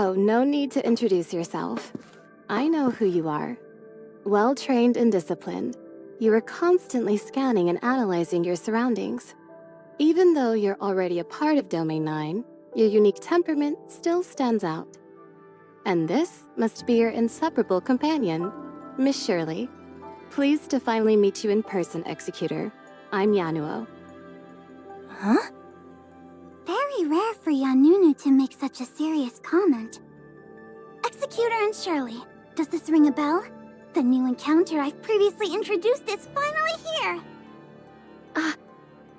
Oh, no need to introduce yourself. I know who you are. Well-trained and disciplined, you are constantly scanning and analyzing your surroundings. Even though you're already a part of Domain 9, your unique temperament still stands out. And this must be your inseparable companion, Miss Shirley. Pleased to finally meet you in person, Executor. I'm Yanuo. Huh? Very rare for Yanunu to make such a serious comment. Executor and Shirley, does this ring a bell? The new encounter I've previously introduced is finally here!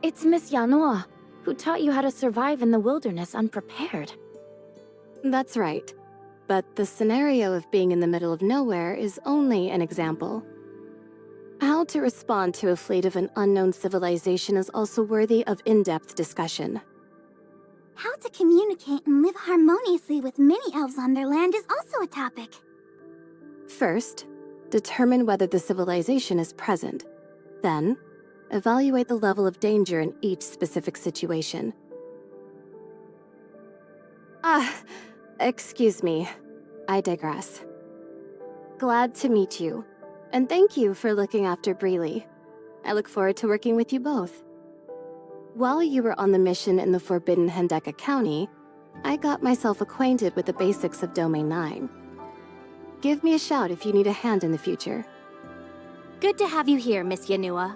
It's Miss Yanua, who taught you how to survive in the wilderness unprepared. That's right. But the scenario of being in the middle of nowhere is only an example. How to respond to a fleet of an unknown civilization is also worthy of in-depth discussion. How to communicate and live harmoniously with many elves on their land is also a topic. First, determine whether the civilization is present. Then, evaluate the level of danger in each specific situation. Excuse me. I digress. Glad to meet you, and thank you for looking after Breely. I look forward to working with you both. While you were on the mission in the Forbidden Hendeka County, I got myself acquainted with the basics of Domain 9. Give me a shout if you need a hand in the future. Good to have you here, Miss Yanua.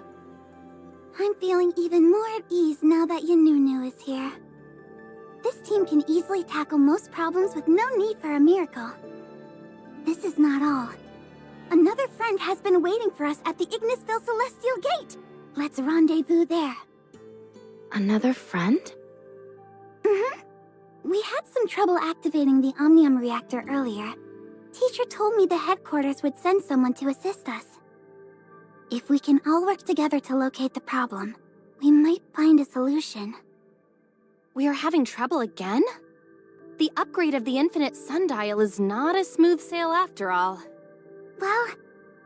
I'm feeling even more at ease now that Yanunu is here. This team can easily tackle most problems with no need for a miracle. This is not all. Another friend has been waiting for us at the Ignisville Celestial Gate. Let's rendezvous there. Another friend? We had some trouble activating the Omnium reactor earlier. Teacher told me the headquarters would send someone to assist us. If we can all work together to locate the problem, we might find a solution. We are having trouble again? The upgrade of the Infinite Sundial is not a smooth sail after all. Well,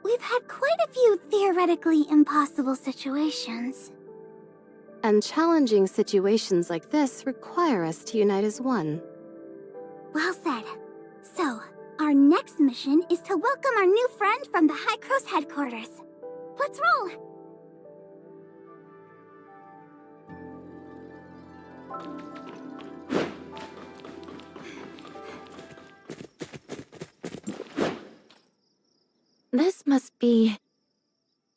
we've had quite a few theoretically impossible situations. And challenging situations like this require us to unite as one. Well said. So, our next mission is to welcome our new friend from the High Cross headquarters. Let's roll! This must be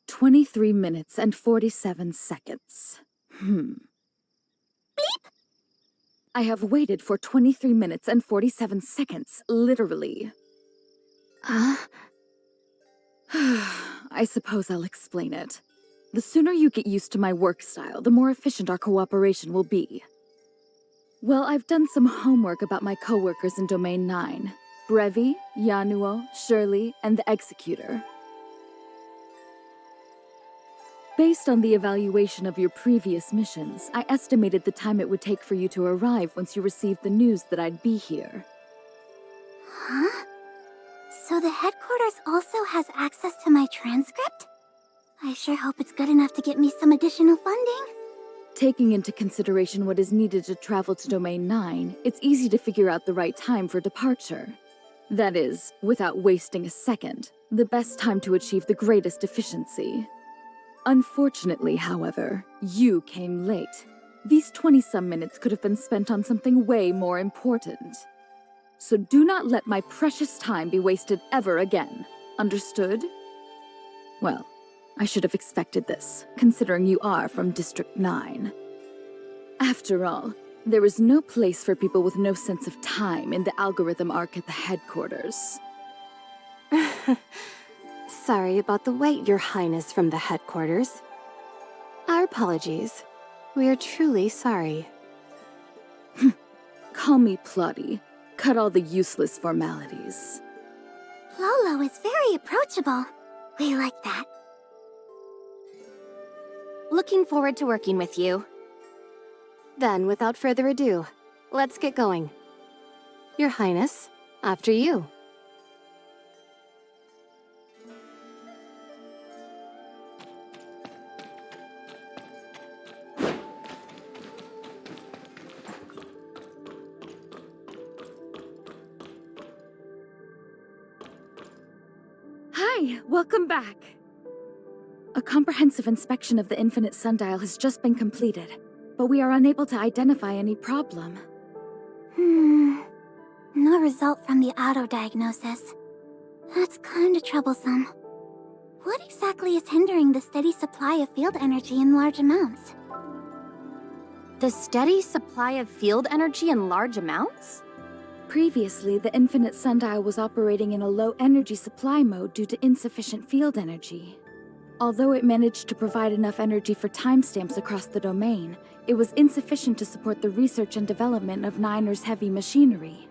23 minutes and 47 seconds. Bleep! I have waited for 23 minutes and 47 seconds, literally. I suppose I'll explain it. The sooner you get used to my work style, the more efficient our cooperation will be. Well, I've done some homework about my coworkers in Domain 9. Brevi, Yanuo, Shirley, and the Executor. Based on the evaluation of your previous missions, I estimated the time it would take for you to arrive once you received the news that I'd be here. Huh? So the headquarters also has access to my transcript? I sure hope it's good enough to get me some additional funding. Taking into consideration what is needed to travel to Domain 9, it's easy to figure out the right time for departure. That is, without wasting a second, the best time to achieve the greatest efficiency. Unfortunately, however, you came late. These 20-some minutes could have been spent on something way more important. So do not let my precious time be wasted ever again. Understood? Well, I should have expected this, considering you are from District 9. After all, there is no place for people with no sense of time in the algorithm arc at the headquarters. Sorry about the wait, Your Highness from the headquarters. Our apologies. We are truly sorry. Call me Plotty. Cut all the useless formalities. Lolo is very approachable. We like that. looking forward to working with you. Then, without further ado, let's get going. Your Highness, after you. Hi, welcome back. A comprehensive inspection of the infinite sundial has just been completed, but we are unable to identify any problem. No result from the auto-diagnosis. That's kinda troublesome. What exactly is hindering the steady supply of field energy in large amounts? The steady supply of field energy in large amounts? Previously, the infinite sundial was operating in a low energy supply mode due to insufficient field energy. Although it managed to provide enough energy for timestamps across the domain, it was insufficient to support the research and development of Niner's heavy machinery.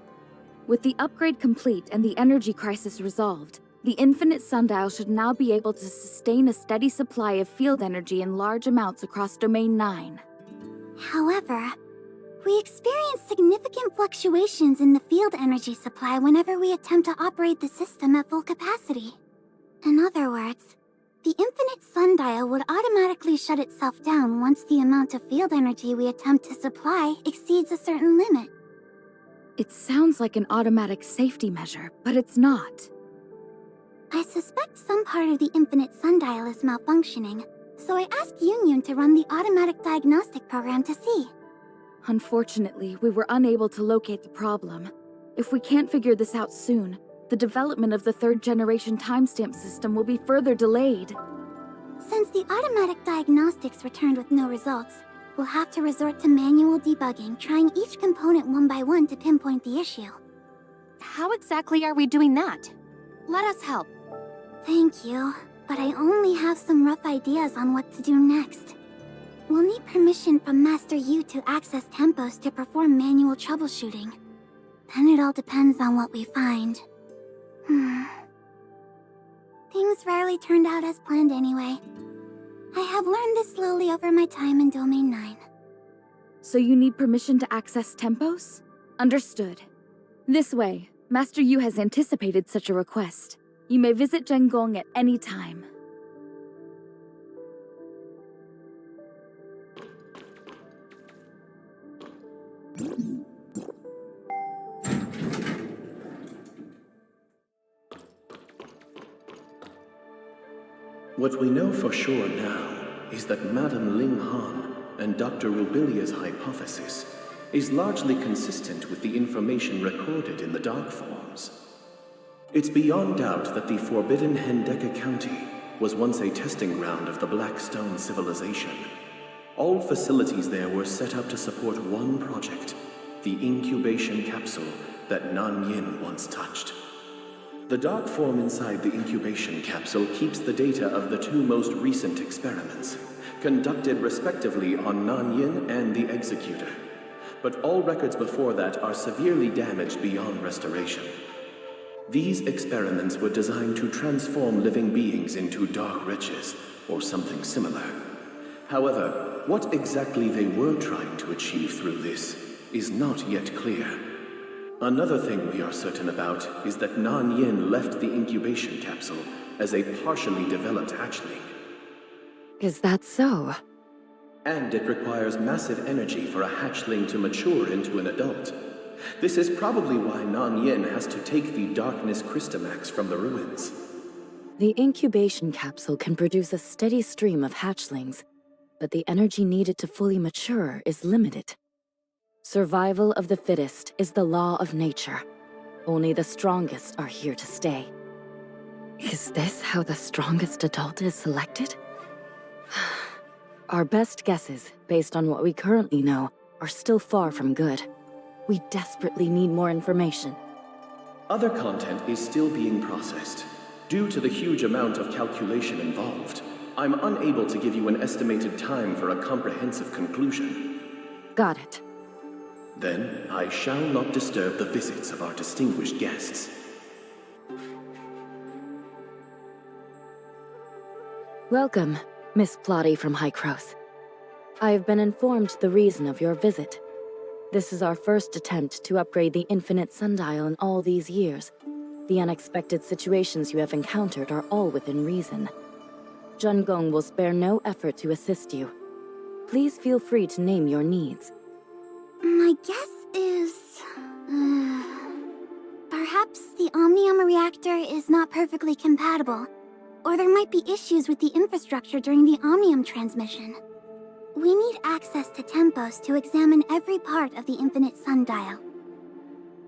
With the upgrade complete and the energy crisis resolved, the infinite sundial should now be able to sustain a steady supply of field energy in large amounts across Domain 9. However, we experience significant fluctuations in the field energy supply whenever we attempt to operate the system at full capacity. In other words, the infinite sundial would automatically shut itself down once the amount of field energy we attempt to supply exceeds a certain limit. It sounds like an automatic safety measure, but it's not. I suspect some part of the infinite sundial is malfunctioning, so I asked Union to run the automatic diagnostic program to see. Unfortunately, we were unable to locate the problem. If we can't figure this out soon, the development of the third-generation timestamp system will be further delayed. Since the automatic diagnostics returned with no results, we'll have to resort to manual debugging, trying each component one by one to pinpoint the issue. How exactly are we doing that? Let us help. Thank you, but I only have some rough ideas on what to do next. We'll need permission from Master Yu to access tempos to perform manual troubleshooting. Then it all depends on what we find. Things rarely turned out as planned anyway. I have learned this slowly over my time in Domain 9. So you need permission to access tempos? Understood. This way, Master Yu has anticipated such a request. You may visit Zhengong at any time. What we know for sure now is that Madame Ling Han and Dr. Rubilia's hypothesis is largely consistent with the information recorded in the dark forms. It's beyond doubt that the forbidden Hendeka County was once a testing ground of the Blackstone civilization. All facilities there were set up to support one project, the incubation capsule that Nan Yin once touched. The dark form inside the incubation capsule keeps the data of the two most recent experiments, conducted respectively on Nan Yin and the Executor. But all records before that are severely damaged beyond restoration. These experiments were designed to transform living beings into dark riches, or something similar. However, what exactly they were trying to achieve through this is not yet clear. Another thing we are certain about is that Nan Yin left the incubation capsule as a partially developed hatchling. Is that so? And it requires massive energy for a hatchling to mature into an adult. This is probably why Nan Yin has to take the Darkness Crystamax from the ruins. The incubation capsule can produce a steady stream of hatchlings, but the energy needed to fully mature is limited. Survival of the fittest is the law of nature. Only the strongest are here to stay. Is this how the strongest adult is selected? Our best guesses, based on what we currently know, are still far from good. We desperately need more information. Other content is still being processed. Due to the huge amount of calculation involved, I'm unable to give you an estimated time for a comprehensive conclusion. Got it. Then, I shall not disturb the visits of our distinguished guests. Welcome, Miss Plotty from Hycros. I have been informed the reason of your visit. This is our first attempt to upgrade the infinite sundial in all these years. The unexpected situations you have encountered are all within reason. Zhengong will spare no effort to assist you. Please feel free to name your needs. My guess is... perhaps Perhaps the Omnium reactor is not perfectly compatible, or there might be issues with the infrastructure during the Omnium transmission. We need access to Tempos to examine every part of the Infinite Sundial.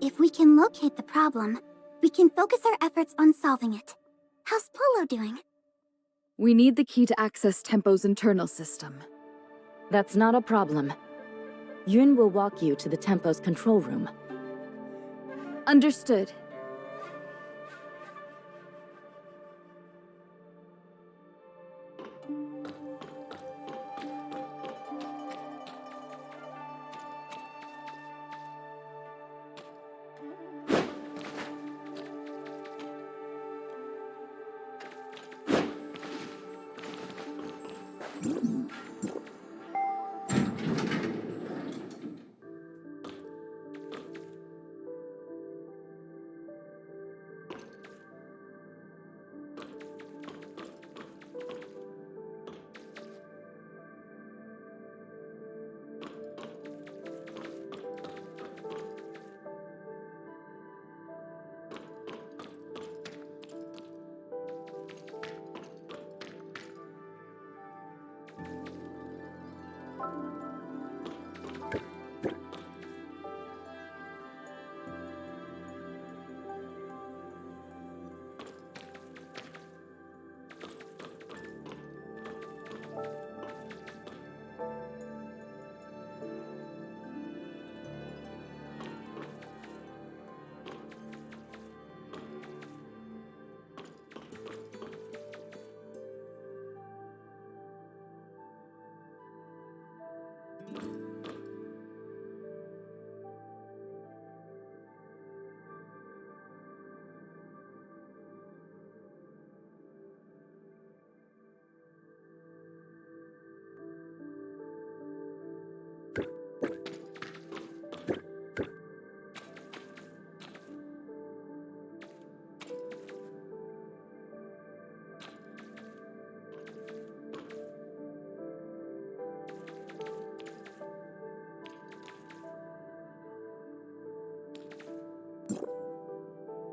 If we can locate the problem, we can focus our efforts on solving it. How's Polo doing? We need the key to access Tempo's internal system. That's not a problem. Yun will walk you to the Tempo's control room. Understood.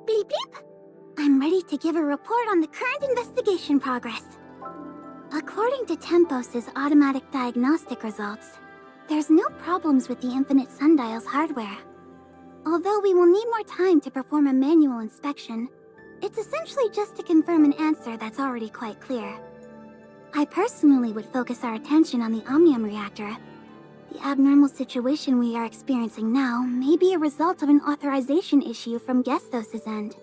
Bleep bleep! I'm ready to give a report on the current investigation progress. According to Tempos' automatic diagnostic results, there's no problems with the Infinite Sundial's hardware. Although we will need more time to perform a manual inspection, it's essentially just to confirm an answer that's already quite clear. I personally would focus our attention on the Omnium reactor. The abnormal situation we are experiencing now may be a result of an authorization issue from Gestos' end.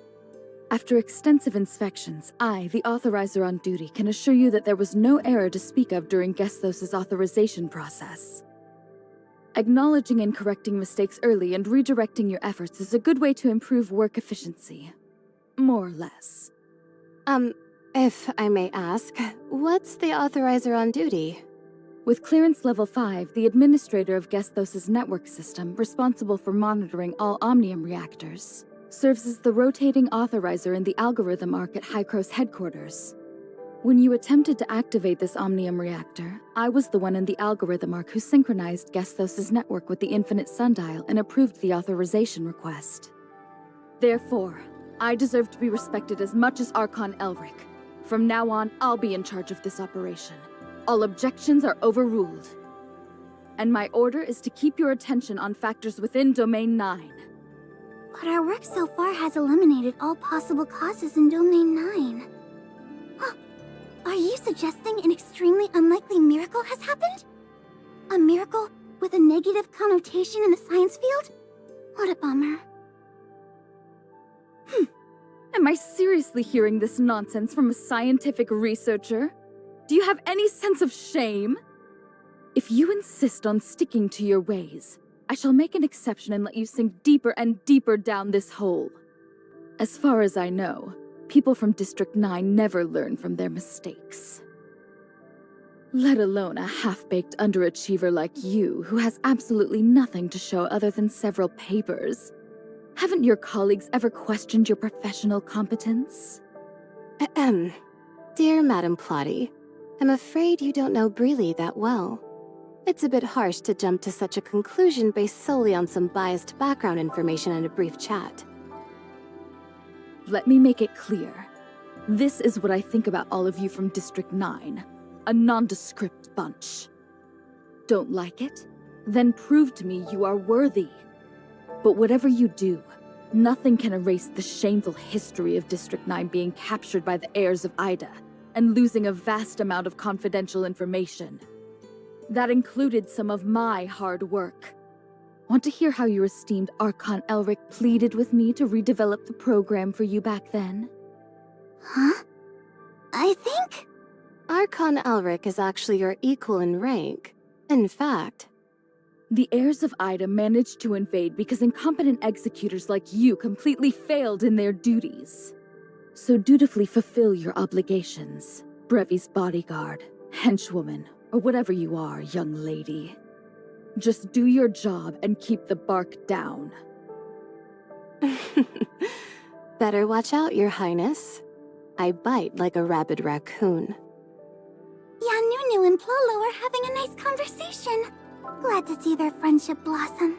After extensive inspections, I, the authorizer on duty, can assure you that there was no error to speak of during Gestos' authorization process. Acknowledging and correcting mistakes early and redirecting your efforts is a good way to improve work efficiency. More or less. If I may ask, what's the authorizer on duty? With clearance level 5, the administrator of Gestos' network system, responsible for monitoring all Omnium reactors, serves as the rotating authorizer in the algorithm arc at Hycros headquarters. When you attempted to activate this Omnium reactor, I was the one in the algorithm arc who synchronized Gestos' network with the Infinite Sundial and approved the authorization request. Therefore, I deserve to be respected as much as Archon Elric. From now on, I'll be in charge of this operation. All objections are overruled. And my order is to keep your attention on factors within Domain 9. But our work so far has eliminated all possible causes in Domain 9. Huh. Are you suggesting an extremely unlikely miracle has happened? A miracle with a negative connotation in the science field? What a bummer. Am I seriously hearing this nonsense from a scientific researcher? Do you have any sense of shame? If you insist on sticking to your ways, I shall make an exception and let you sink deeper and deeper down this hole. As far as I know, people from District 9 never learn from their mistakes. Let alone a half-baked underachiever like you, who has absolutely nothing to show other than several papers. Haven't your colleagues ever questioned your professional competence? Ahem. Dear Madam Plotty, I'm afraid you don't know Breely that well. It's a bit harsh to jump to such a conclusion based solely on some biased background information in a brief chat. Let me make it clear. This is what I think about all of you from District 9. A nondescript bunch. Don't like it? Then prove to me you are worthy. But whatever you do, nothing can erase the shameful history of District 9 being captured by the heirs of Ida and losing a vast amount of confidential information. That included some of my hard work. Want to hear how your esteemed Archon Elric pleaded with me to redevelop the program for you back then? Huh? I think... Archon Elric is actually your equal in rank. In fact, the heirs of Ida managed to invade because incompetent executors like you completely failed in their duties. So dutifully fulfill your obligations, Brevi's bodyguard, henchwoman, or whatever you are, young lady. Just do your job and keep the bark down. better watch out, Your Highness. I bite like a rabid raccoon. Nunu and Plolo are having a nice conversation. Glad to see their friendship blossom.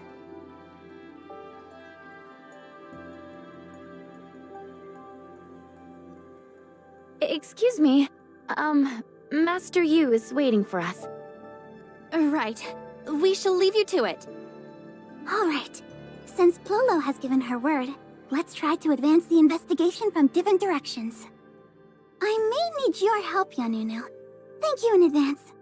Excuse me. Master Yu is waiting for us. Right. We shall leave you to it. All right. Since Plolo has given her word, let's try to advance the investigation from different directions. I may need your help, Yanunu. Thank you in advance.